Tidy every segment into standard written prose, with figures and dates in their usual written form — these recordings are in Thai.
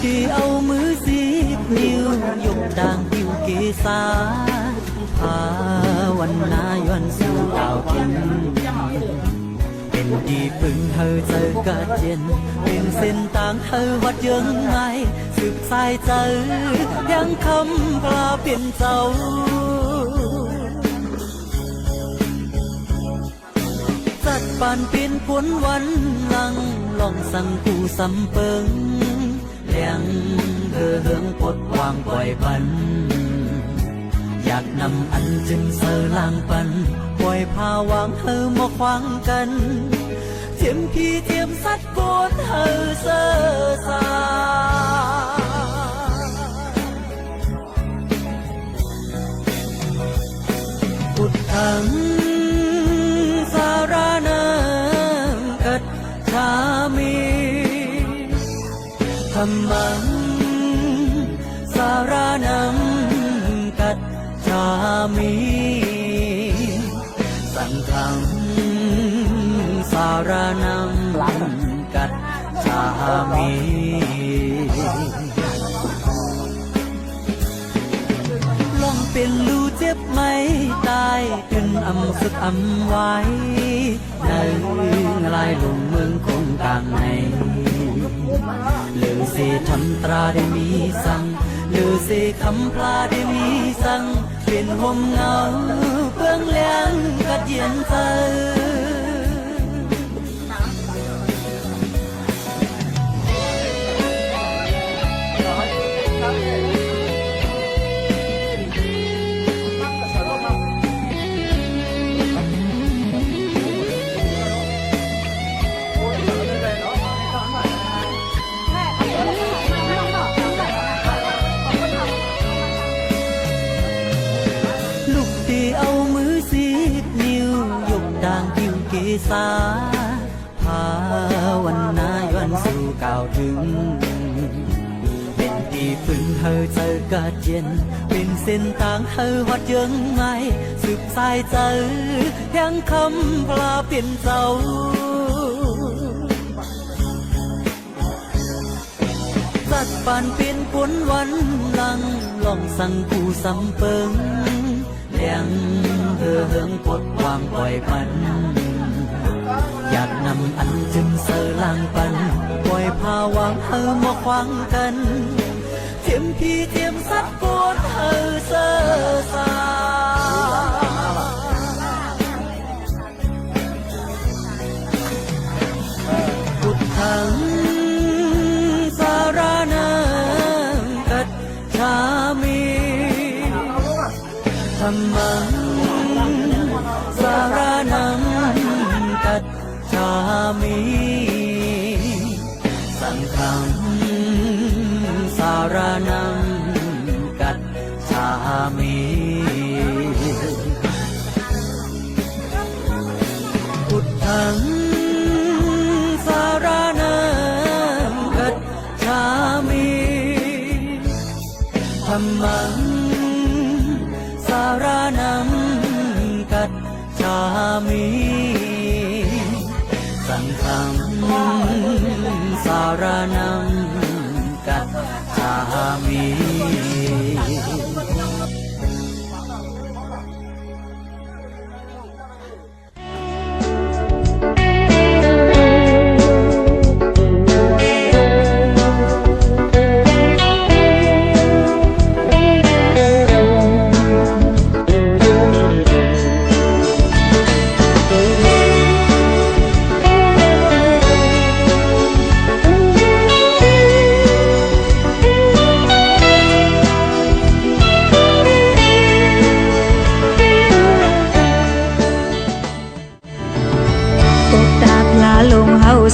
ที่เอามือสิบนิ้วยกด่างผิวเกษาภาวนาย้อนสู่ดาวเทียมเป็นที่พึ่งเธอเจอกะเย็นเป็นเส้นต่างเธอวัดยังไงสืบสายใจยังคำปลาเป็นเจ้าจัดปานเป็นผลวันหลังลองสั่งกูสำเปิงเลี้ยงเฮืองปลดวางปล่อยปันอยากนำอันจึงเสอลางปันปล่อยพาวางเธอมาขวางกันเทียมพี่เทียมสัตว์โกนเธอเสอสาพุทธังสารนังกัจฉามิธัมมังสารนังกัจฉามิสังฆังสารนังกัจฉามิลองเป็นรู้เจ็บไหมตายขึ้นอำสึกอำไว้ในลายลงเมืองคงต่างในเลือเสทำตราได้มีสั่งเลือเสคำพลาได้มีสั่งเป็นห่มเงาเพื่องเลี้ยงกัดเย็นใจสาภาวนาย้อนสู่กล่าวถึงเป็นที่พึ่งเธอเจอกะเย็นเป็นเส้นทางเธอวัดยังไงสืบสายใจยังคำปลาเป็นเจ้าจัดปานเป็นผลวันหลังลองสั่งกูสำเปิงเลี้ยงเฮืองปลดวางปล่อยปันอยากนำอันจึงเสอลางปันปล่อยพาวางเธอมาขวางกันเทียมพี่เทียมสัตว์โกนเธอเสอสาพุทธังสารนังกัจฉามิธัมมังสารนังกัจฉามิสังฆังสารนังกัจฉามิพุทธังสารนังกัจฉามิธัมมังสารนังกัจฉามิสังฆังสารนังกัจฉามิ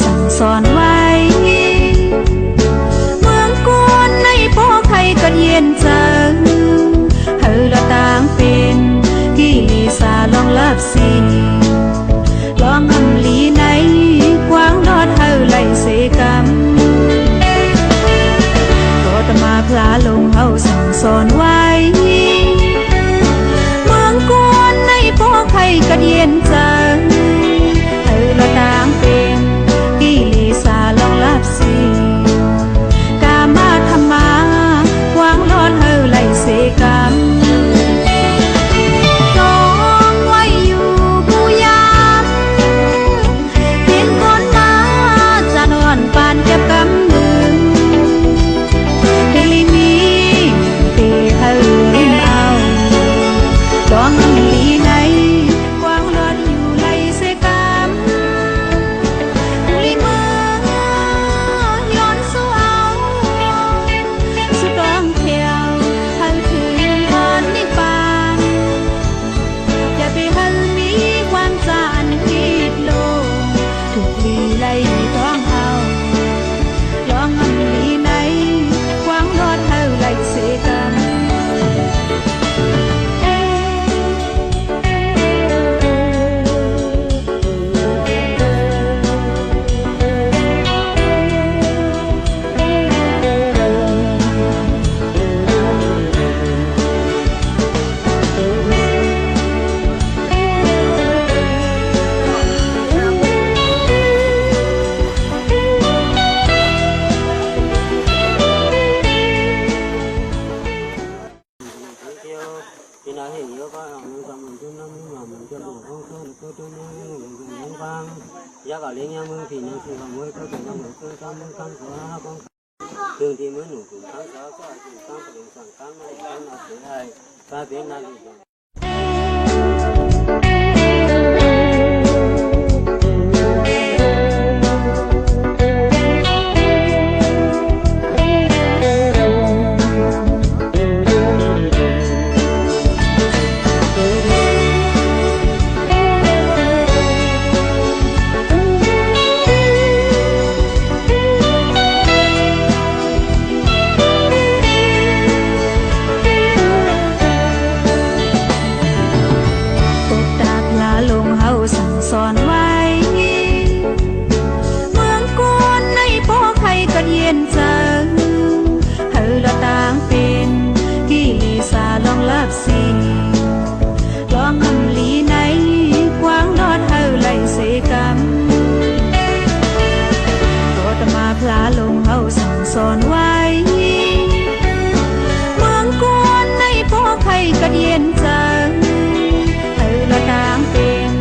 สั่งสอนไว้เมืองกวนในพ่อใครก็เย็นจังเฮาละต่างเป็นกิเลสาลองลับสิลองอำลีในกว้างรอดเฮาไล่เสกรรมก็ตมาพลาลงเฮาสั่งสอนไว้เมืองกวนในพ่อใครก็เย็นจังเฮาละต่างเป็นกิเลสาลองลับสิกามา lấy nhau mưa thì nhau thì vào mới có thể nhau mới cơn trong mưa căng của hai con thường thì mới nụ cùng tháng sáu có ai cùng tháng phảiสั่งtháng mà tháng nào thế này ta tiếng nào thìสอนไว้เมืองกวนในโป้ใครก็เย็นเจิงเฮอละต่างเป็นกิเลสาลองลับสิลองอำลีในกว้างนอดเฮอไหลเสกรรมก็ตมาพลาลงเฮาสั่งสอนไว้เมืองกวนในโป้ใครก็เย็นเจิงเฮอละต่างเป็น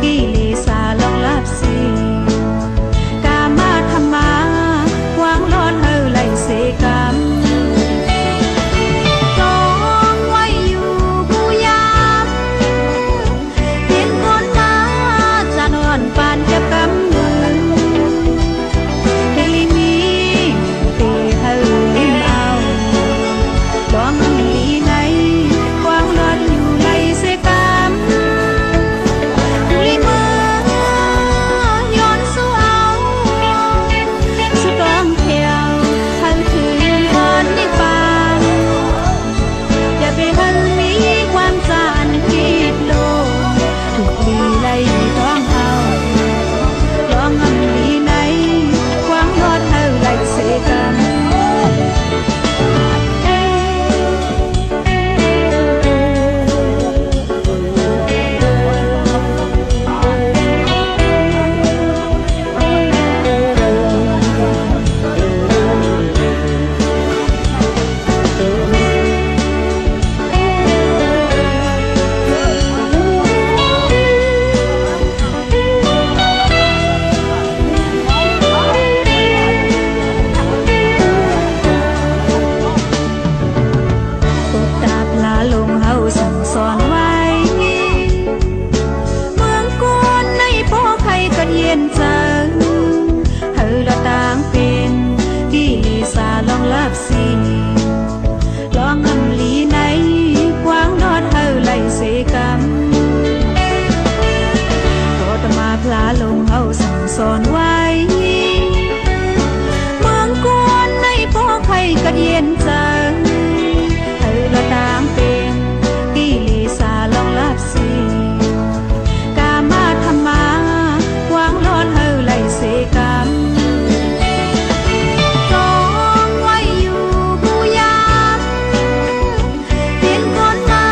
กิเลสาลองลับสิกามาธรรมาวางลอดเฮอไหลเสกรรมจองไว้อยู่ผู้ยามเห็นคนมาจะนอนปานจะกำมือเฮลิมีเตเฮอลิมเอาดองลีในวางลอดอยู่ไหลเสกรรมสอนไว้เมืองกวนในโป้ใครก็เย็นเจิงเฮอละต่างเป็นกิเลสาลองลับสิลองอำลีในกว้างนอดเฮอไหลเสกรรมก็ตมาพลาลงเฮาสั่งสอนไว้เมืองกวนในโป้ใครก็เย็นเจิงเฮอละต่างเป็นกิเลสาลองลับสิกามาธรรมาวางลอดเฮอไหลเสกรรมจองไว้อยู่ผู้ยามเห็นคนมา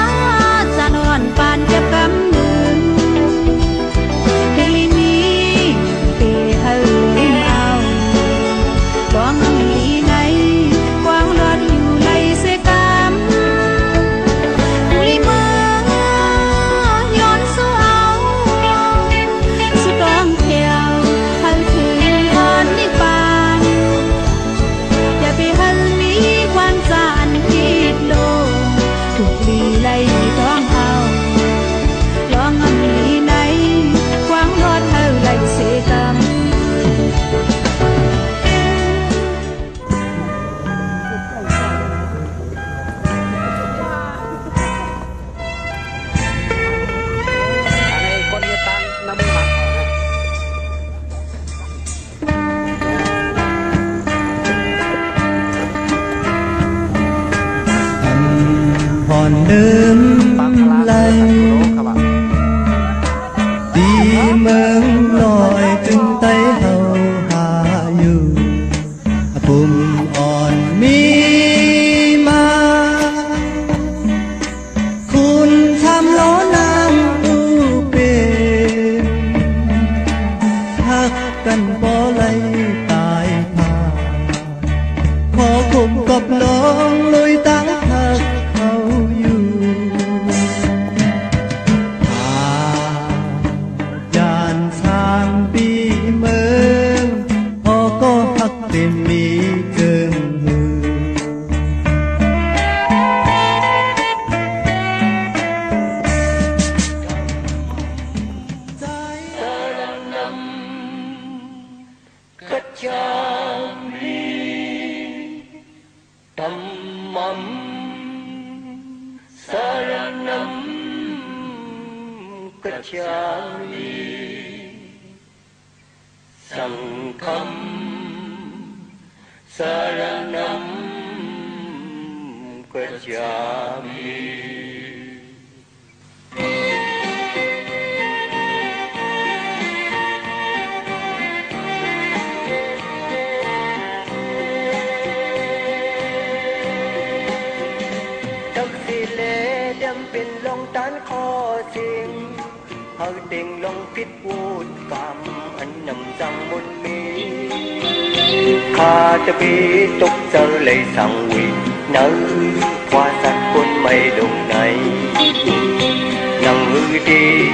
จะนอนปานจะกำมือเฮลิมีเตเฮอลิมเอาลองอำลีในกว้างลอดอยู่ไหลเสกรรมผ่อนเดิมไหลดีเมืองลอยถึงไต้เฮาหาอยู่ปุ่มอ่อนมีมาคุณทำล้อนางอูเป็นหักกันบ่ไหลตายพาขอคมกับน้องลุยตั้งหักเขาอยู่ gacchami dhammam saranam gacchami sangham saranam gacchami đâm bên lòng tán kho xiềng hơi tình lòng phít vụt cảm anh nằm răng môn mi kha ta bi tục giờ lấy sang quỳ nở qua sát quân mây đồng này nằm hư đi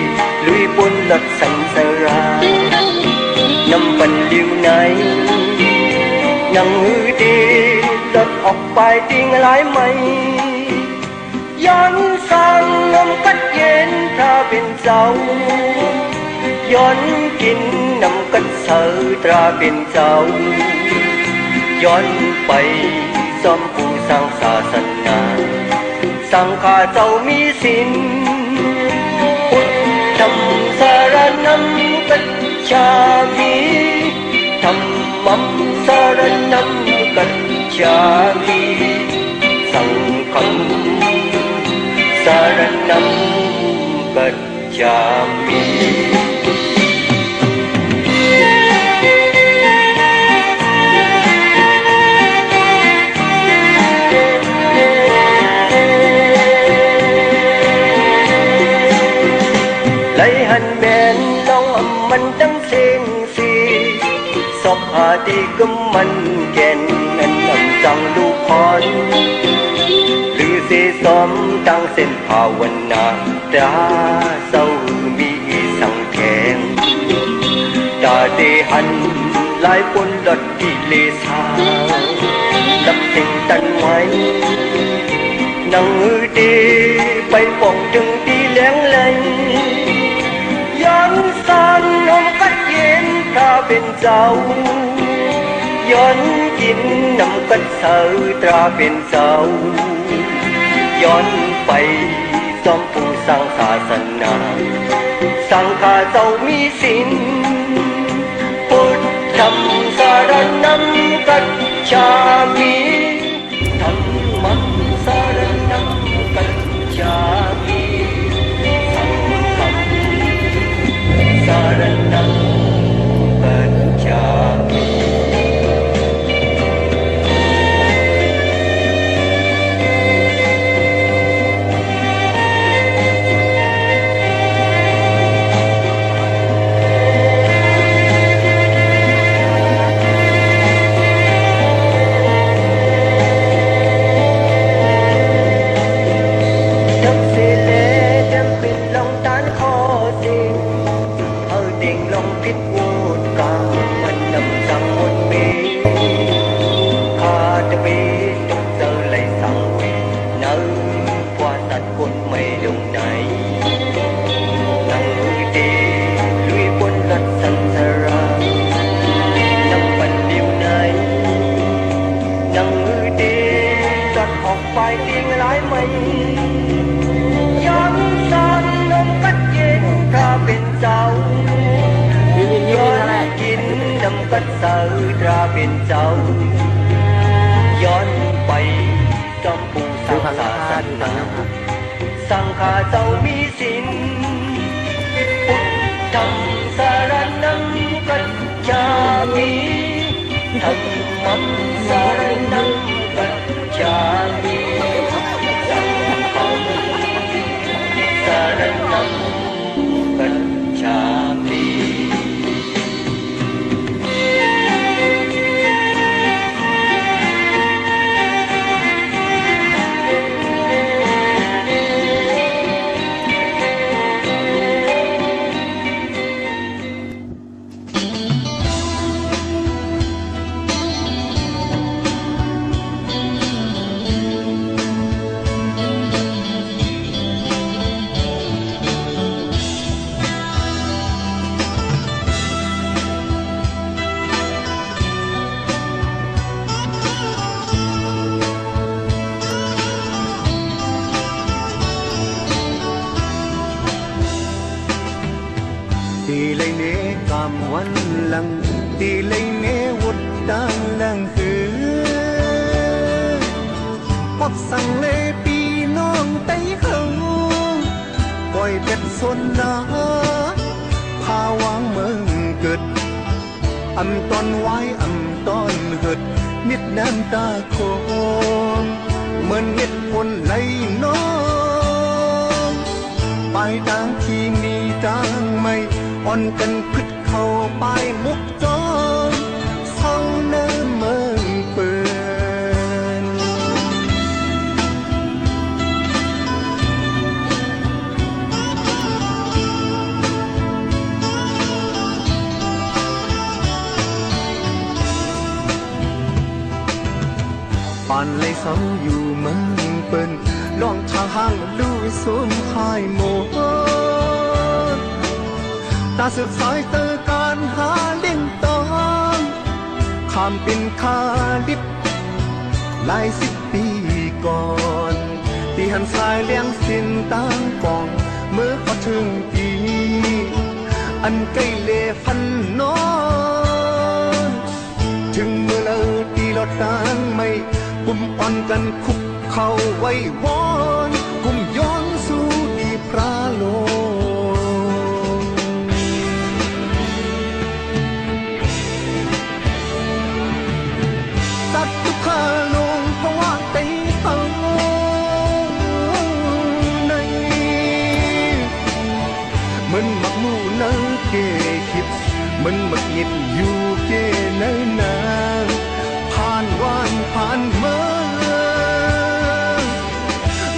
lũy buôn lật sẵn sơ ra nằm phần liêu này nằm hư đi lật học bài tiếng lái mâyย้อนสร้างน้ำกัดเย็นถ้าเป็นเจ้าย้อนกินน้ำกัดเสือตราเป็นเจ้าย้อนไปซ่อมผู้สร้างศาสนาสร้างข้าเจ้ามีศีลพุทธัมสารนัมกัจฉามิธัมมัมสารนัมกัจฉามิสังฆัมsaranam gacchami lấy hành men long âm mình đắng sen si sọc hà đi cấm mình kèn anh nằm trong lu khóiเสซ้อมตั้งเส้นภาวนาดาเศร้ามีสังแข็งดาเดหันหลายปนดดกิเลสาดับเส้นตันไว้นั่งมือดีไปป่องจึงดีแหลงเลยย้อนสานนมกัดเย็นถ้าเป็นเจ้าย้อนกินน้ำกัดเสือตราเป็นเจ้าย้อนไปซ่อมผู้สร้างศาสนาสร้างข้าเจ้ามีศีลพุทธัมสารนัมกัจฉามิธัมมัมสารนัมกัจฉามิสังฆัมสารนัมกัจฉามิ ก็เสือตราเป็นเจ้าย้อนไปจอมปู่สังฆาสนาสังฆาเจ้ามีศีลพุทธัมสารนังกัจฉามิธัมมังสารนังกัจฉามิสังฆังสารนังกัจฉามิ สนนาพาวางเมืองเกิดอำตอนไว้อำตอนเหิดมิดน้ำตาคงเหมือนเม็ดฝนไหลน้องไปทางที่มีทางไม่อ่อนกันพึดเข้าไปมุกจอนเศร้าเนิ่นเมืองเปินปานเลยเศร้าอยู่เมืองเปินลองทางห้างดูสมหายหมดตาสุดสายเตอการหาเล่นตองข้ามเป็นคาดิบหลาย10 ปีก่อนที่หันสายเลี้ยงสินตั้งปองเมื่อพอถึงปีอันใกล้เลพันนอนถึงเมื่อเราตีเราตั้งไม่กุมอ่อนกันคุกเข้าไว้วอนกุมย้อนสู่ดีพระโลตัดทุกขาลงเพราะว่าตีเอาในมันมักมู่เนอเกคิดมันมักหยิบอยู่เกเนนาผ่านวันผ่านเมื่อ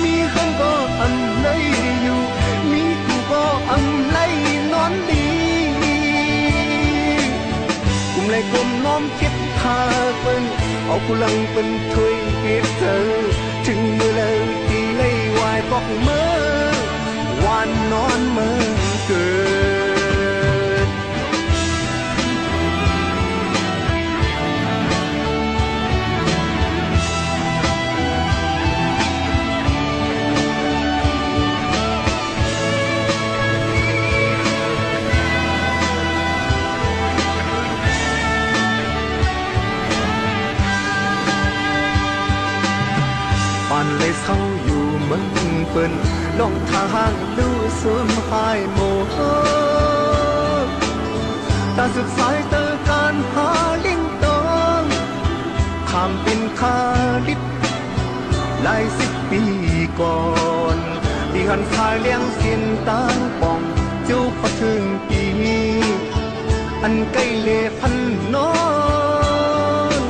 มีคนก็อันไหนอยู่มีกูก็อันไหนนอนดีกุมเลยกลมน้อมคิดทาเป็นเอากูลังเป็นถ้วยเก็บเธอถึงเมื่อเลยตีเลยวายบอกเมื่อวันนอนเมื่อเกิดปานเลยเศร้าอยู่เมืองเปิ้นลองทางห้างดูสวมหายโมหตาสุดสายเตอการหาลิ่งตองข้ามเป็นคาดิบหลาย10 ปีก่อนที่หันสายเลี้ยงสินตั้งปองเจ้าพอถึงปีอันใกล้เลพันนอน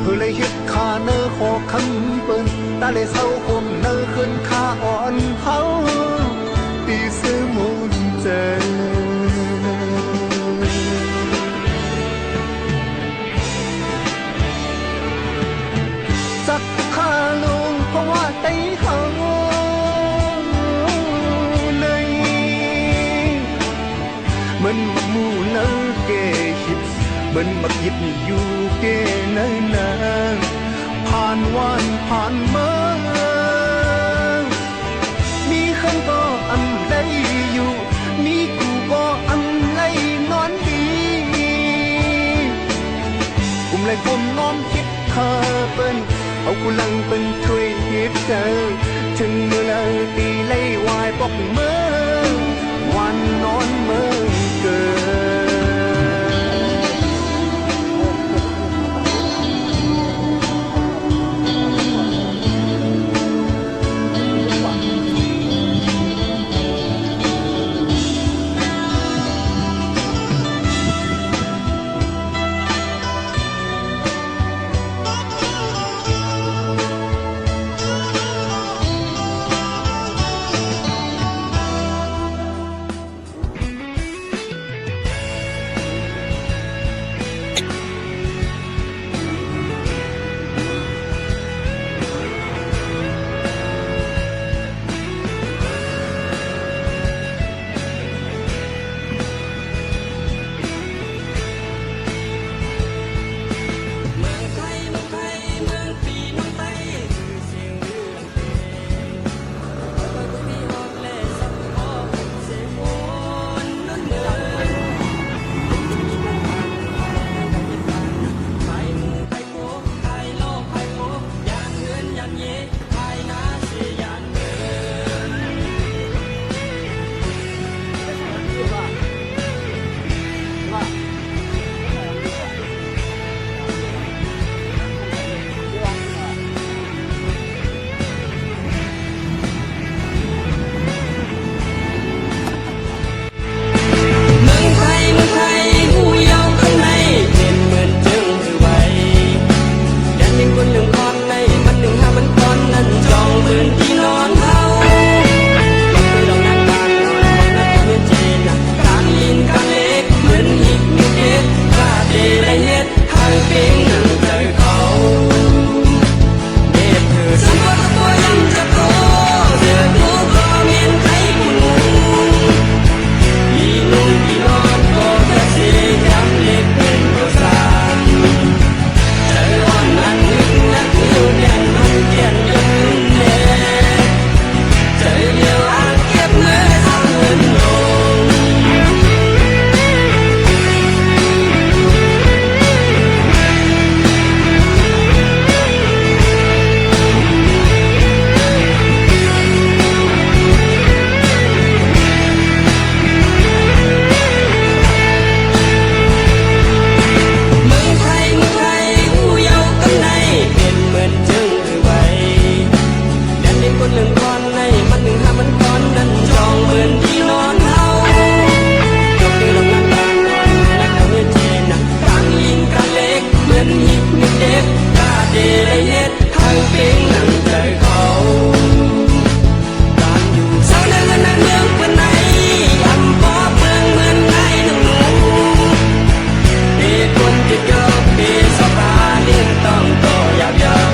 เพื่อเลยเฮ็ดคาเนอขอคำเปิ้นตาเลยเศร้าคมเนอขึ้นคาอ่อนเฮาตีเสือมุนเจสักขาลงเพราะว่าไตเฮาในมันมักมู่เนอเกหิบมันมักหยิบอยู่เกเนนางผ่านวันผ่านเมื่อมีคนก็อันใดอยู่มีกูก็อันไหลนอนดีกุมเลยผมน้อมคิดเธอเป็นเอากูลังเป็นถ้วยคิดเธอถึงเมื่อเราตีไล่วายบอกเมื่อวันนอนเมื่อเกิด นหิบนึกเด็กกาเดเลยเน็ดทางเป็นหนังใจเขาการอยู่เศร้าเนื้อในเมืองเป็นไหนอำพอเมืองเหมือนไงหนุ่มเด็กคนที่เกิดปีสภาเลี้ยงต้องโตยาว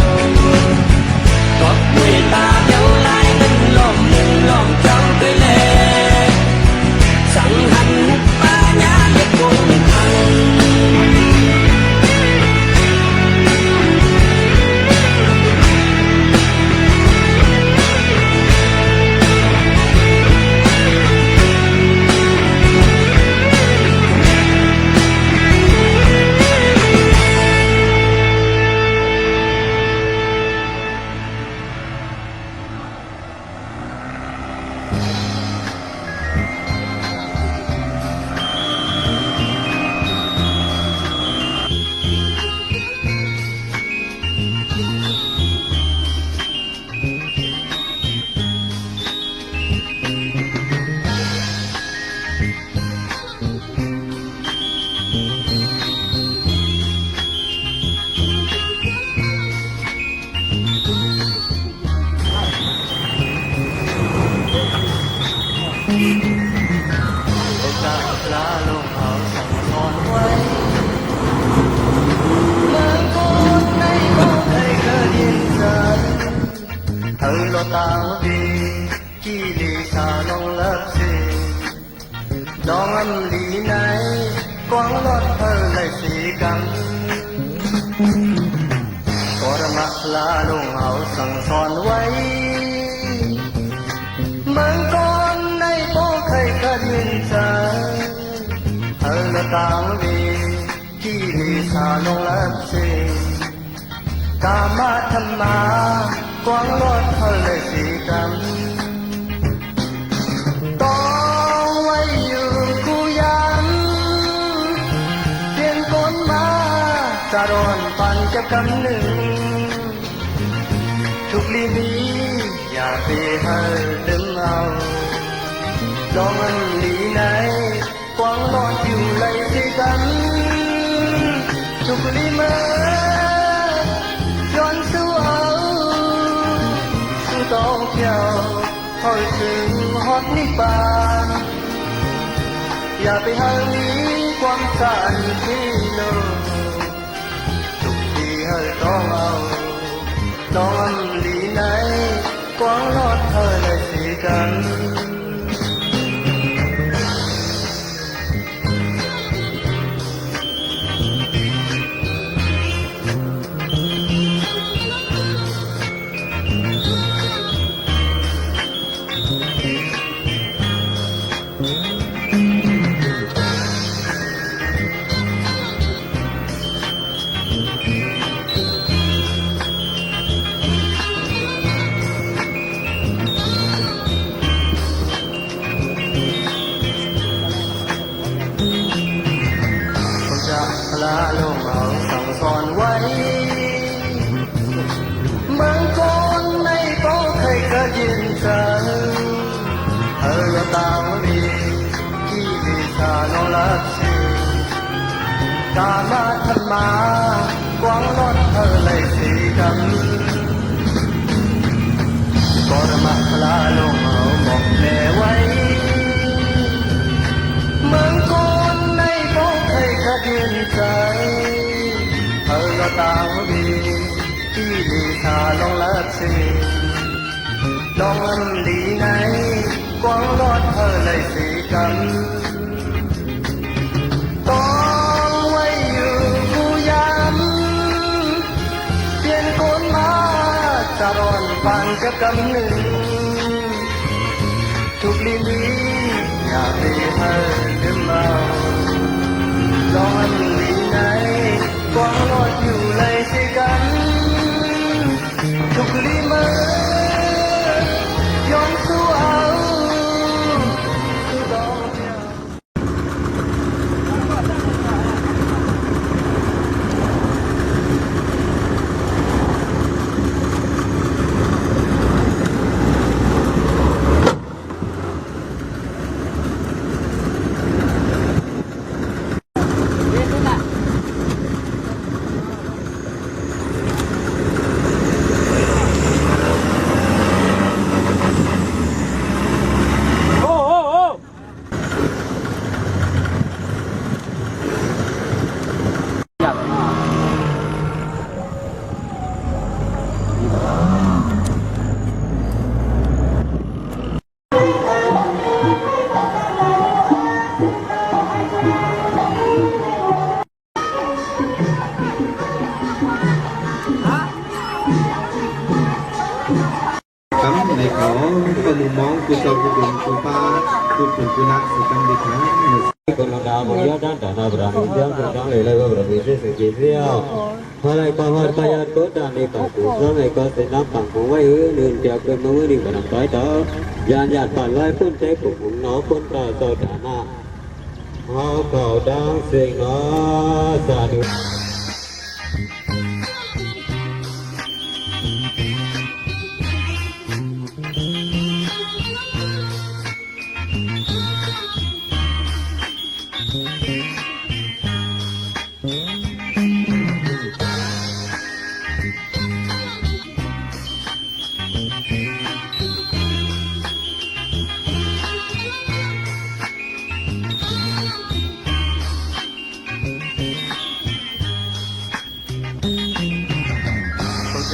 ๆก็คุยตาเดียวลายนั้นล้อมมุงล้อมเจ้าด้วยแลสังหันหุบป่าหญ้าเล็กวงพังโอกาสลาลงเขาสั่งสอนไว้เมื่อก่อนในโลกใครก็ยินสันเธอเราต่างดีที่ลีชาลงเลิกสิน้องอันลีไหนกวางรถเธอเลยสีกันก็ระมักลาลงเขาสั่งสอนไว้เมื่อก่อนในโลกใครก็ยินสันเธอเราต่างดีที่ลีชาลงเลิกสิกามาธรรมากวางรถเธอเลยสีกันต้องไว้อยู่กูยันเปลี่ยนคนมาจะร้อนปันจะกำหนึ่งทุกลีนี้อย่าไปให้ดึงเอาลองอันลีไหนกวางรถอยู่เลยสีกันทุกลีเมื่อย้อนสู้เอาสู้ต้องเที่ยวคอยถึงฮอดนิพพานอย่าไปหาหนีความสันที่โลกทุกทีให้ต้องเอาน้องหลีไหนกวางรอดเธอเลยสิกัน ผมจะลาลงเอาสั่งสอนไว้เมืองก่อนในโต๊ะเคยก็ยินสันเธอก็ตามดีที่ดีชาน้องรักสิกามาธรรมากวางรถเธอเลยสีกันก็ระมัดลาลงเอาบอกแม่ไว้เมืองก่อนในโต๊ะเคยก็ยินใจเธอก็ตามดีที่ดีชาน้องรักสิน้องอันดีไหนกวางรถเธอเลยสีกันต้องไว้อยู่กูยันเปลี่ยนคนมาจะร้อนปานจะกำหนึ่งทุกลีนี้อย่าไปให้ลืมเอาลองอันลีไหนกวางรถอยู่เลยสิกันทุกลีเมื่อยอมสู้เอาสู้ต้องเที่ยว เรียนรู้น่ะ ก็มุมมองคือเจ้าผู้ดุผู้ป้าผู้เป็นผู้นักสิกรรมดีนะ con lòng đào một gió đan trả nào bờ hàng gió con trắng lệ lại bờ biển sẽ chỉ riêu hoa lại qua hoa bay ăn bớt đàn đi cả cụ gió này có thể nắm bằng của vay hứa đường trèo cơn mưa đi vào nằm tối đó dàn dàn bản vai phun trái của cũng nó phun cờ tôi trả na hoa cầu đang xinh nó xa được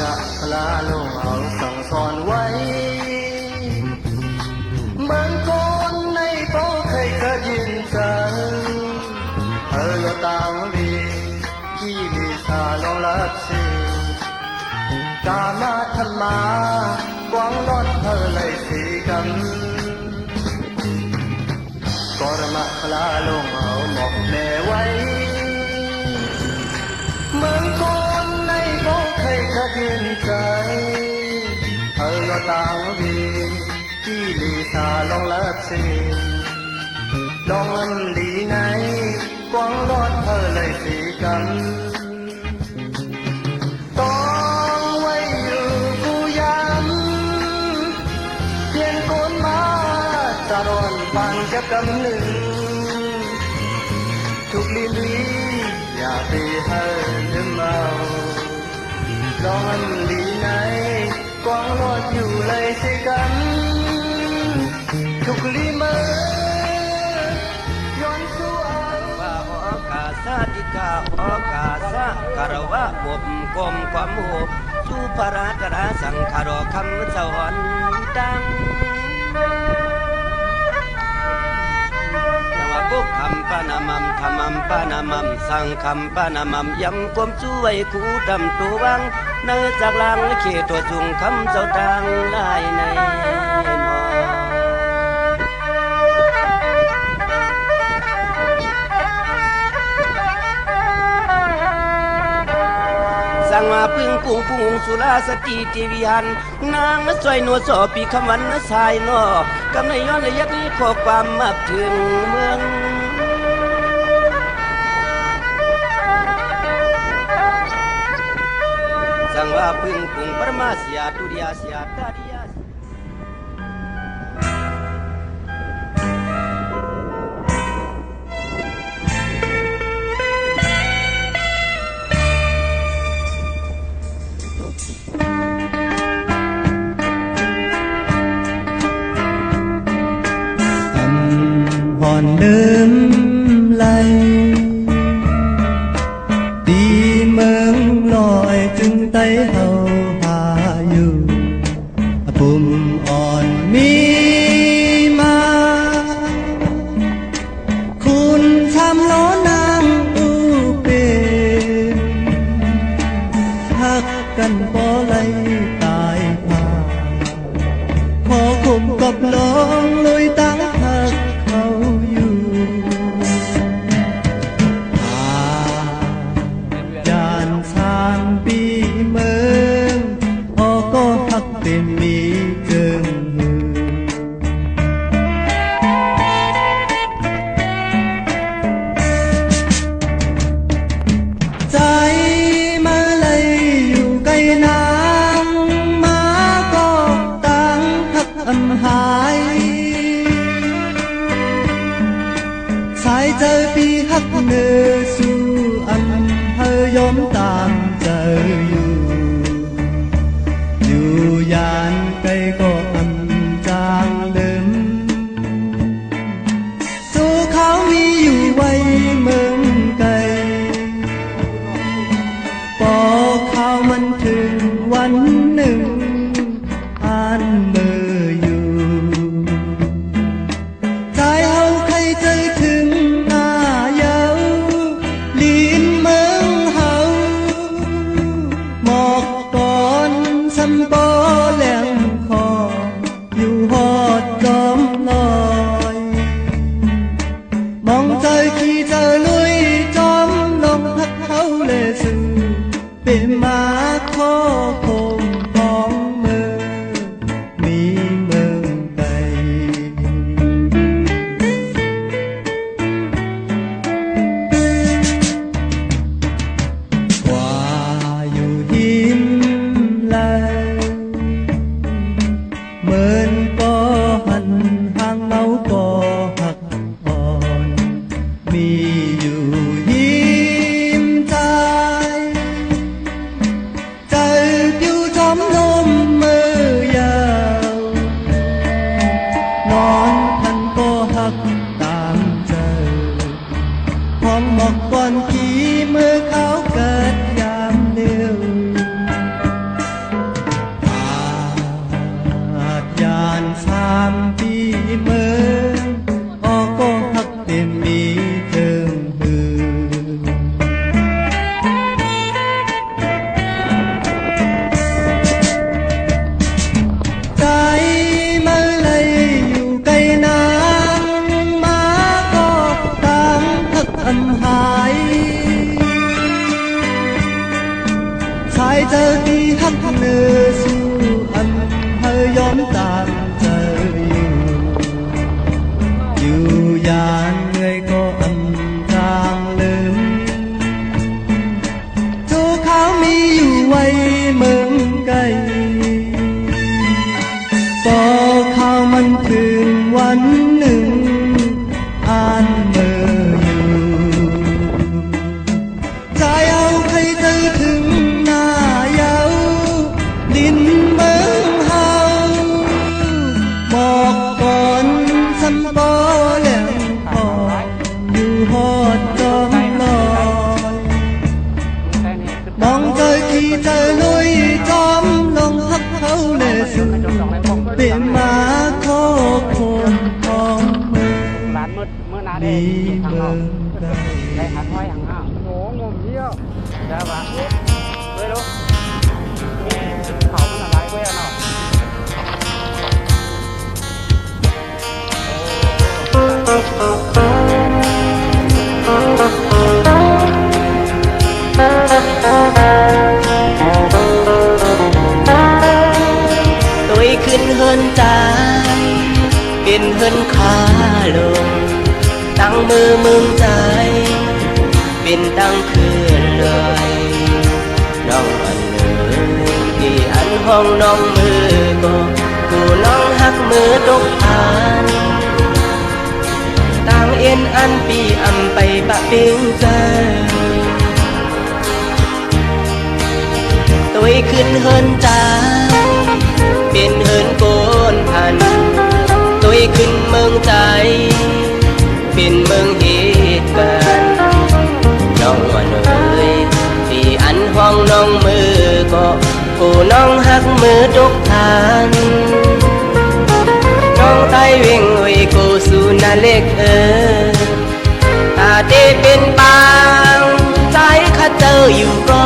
จะพลาลงเอาสั่งสอนไว้เหมือนคนในโต๊ะเคยเคยยินจังเราต่างรีที่มีชาลองรักสิกามาทันมากวางรถเลยสีกันกรมะพลาลงเอาหมอกแน่ไว้เหมือนคนในโต๊ะเคยเคยยินใจเราต่างรีที่มีชาลองรักสิลองอันดีไหนกวางรถเลยสีกันต้องไว้อยู่กูย้ำเพียงคนมาจะร้อนปันจะกำหนึ่งทุกลีลีอย่าไปให้เดิมเมาลองอันดีไหนกวางรถอยู่เลยสีกันทุกลีเมื่อว่าโอกาสติกาโอกาสคารวะบมกลมความโหสุภราตราสังขารคำสอนดังจังว่ากุกคำปานามัมธรรมัมปานามัมสังคำปานามัมยำความช่วยคูดำตัววังเนื้อจากลังเขตตัวจุงคำเจ้าดังลายในสั่งมาพึ่งกุ้งพุงสุราสติจีวิหันนางมาสวยนัวสอปีคำวันนสายนอกำในย้อนระยะนี้ขอความมาถึงเมืองสั่งว่าพึ่งกุ้งปรมาเสียตุริยาเสียตาดิยาหอนเดิมไหลดีเมืองลอยจึงไต้เฮาหาอยู่ปุ่มอ่อนมีมาคุณทำล้อนางอูเป็นหักกันบ่ไหลตายพาขอคมกับลองลอยตั้งหักเขาอยู่จานสานปีเมืองพอก็หักเต็มมีเกิงใจมาเลยอยู่ใกล้นางมาก็ตั้งหักอำหายสายเจอปีหักเนื้อสู่อันเธอยอมตามเจออยู่ยานไกลก็อันจางเดิมสู่เขามีอยู่ไว้เมืองไกลพอข่าวมันถึงวันหนึ่งอ่านเมื่ออยู่ใจเฮาใครใจถึงหน้าเยาลีนเมืองเฮาหมอกก่อนสัมปอแหลมคออยู่ เป็นมาโคคงของเมืองมีเมืองไกลว่าอยู่หิมไหลเหมือนก็หันห่างเมาก็หักอ่อนมีอยู่หิมใจใจผิวจอมลมมือยาวนอนพันก็หักตามเจอหอมหมอกก่อนขี่มือเขาเกิดยามเดียวอาจยานสามปีเมืองออกก็หักเต็มมีเทิงหือใจมาเลยอยู่ไกลนางมาก็ตามหักอันหายชายเจอที่หักเนื้อสู่อันเฮยยอมตามเจออยู่ยานเหนื่อยก็อำทางลืมทุกเขามีอยู่ไว้เมืองไกลก็ข่าวมันถึงวันหนึ่งอ่านเมื่ออยู่ใจเอาใครเจอถึงหน้าเยาดินเมืองเฮาบอกก่อนสันบ่แหลมพออยู่ฮอดจอมลอยมองเจอขี่เจอลุยจอมลงหักเขาเลยสู่เป็นมาโคคงของเมือง ร้านเมื่อนาได้ มี ยินทาง เมื นอ อก งไกล ได้หัดห้อยทางนอกโอ้งมเยี่ยวได้ปะเฮ้ยลูกเขามันอะไรเว้ยเนาะ ตัวขึ้นเฮินใจเป็นเฮินขาลงตั้งมือมึงใจเป็นตั้งคืนเลยน้องอันเนื้อที่อันห้องน้องมือก็กูน้องหักมือตกทานต่างเอ็นอันปีอำไปปะเปียงใจตัวขึ้นเฮินใจเป็นเฮินโกนพันตัวขึ้นเมืองใจเป็นเมืองเหตุการณ์น้องอ่อนเอ๋ยที่อันห้องน้องมือก็ผู้น้องหักมือทุกทานน้องไตเว่งเอ้ยกูสู่นาเล็กเอ๋ยตาเตเป็นบางใจข้าเจออยู่ก็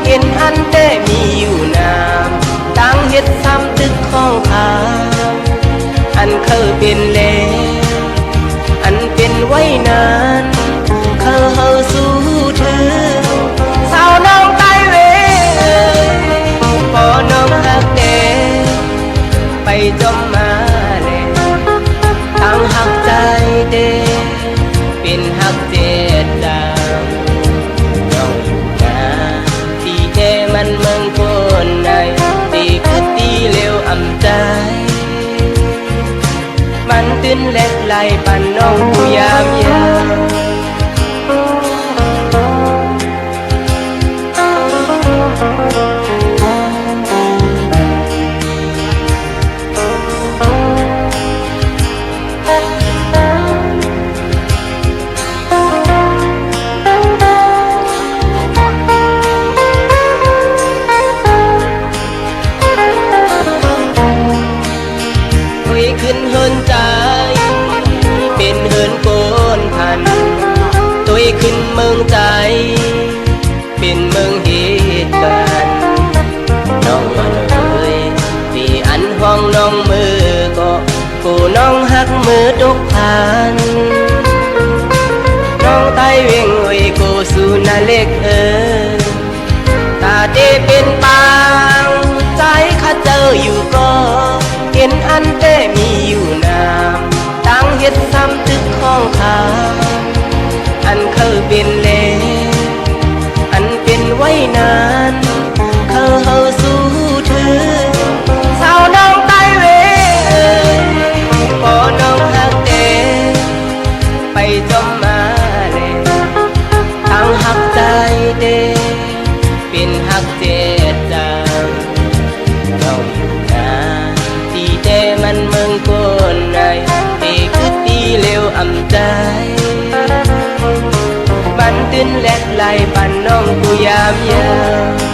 เห็นอันเต้มีอยู่นามตั้งเฮ็ดซ้ำตึกของเขาอันเคยเป็นแล้วอันเป็นไว้นานเขาเฮาสู้เธอสาวน้องไตเวพอน้องหักเดไปจมมาเลยตั้งหักใจเดเป็นหักเจ็ดดาวน้องอยู่นาที่แท้มันเมืองคนใดตีคือตีเร็วอำใจมันตื่นเล็ดไหลปั่นน้องผู้ยามยามขึ้นเฮินใจเป็นเฮินโกนพันตัวขึ้นเมืองใจเป็นเมืองเหตุการณ์น้องมาเลยที่อันห้องน้องมือก็กูน้องหักมือทุกพันน้องไตเว่งเอ้ยกูสู่นาเล็กเอ๋ยต ฮ็ดซ้ำตึกของเขาอันเคยเป็นเลอันเป็นไว้นานเขาเฮาสู้เธอสาวน้องใต้เวพอน้องหักเดไปจมมาเลยทางหักใจเดเป็นหักเจตจางเราอยู่นานตีเดมันเมืองโกนในตีคือตีเร็วอ่ำใจบันตื่นแลกไหลปันน้องกูยามยาม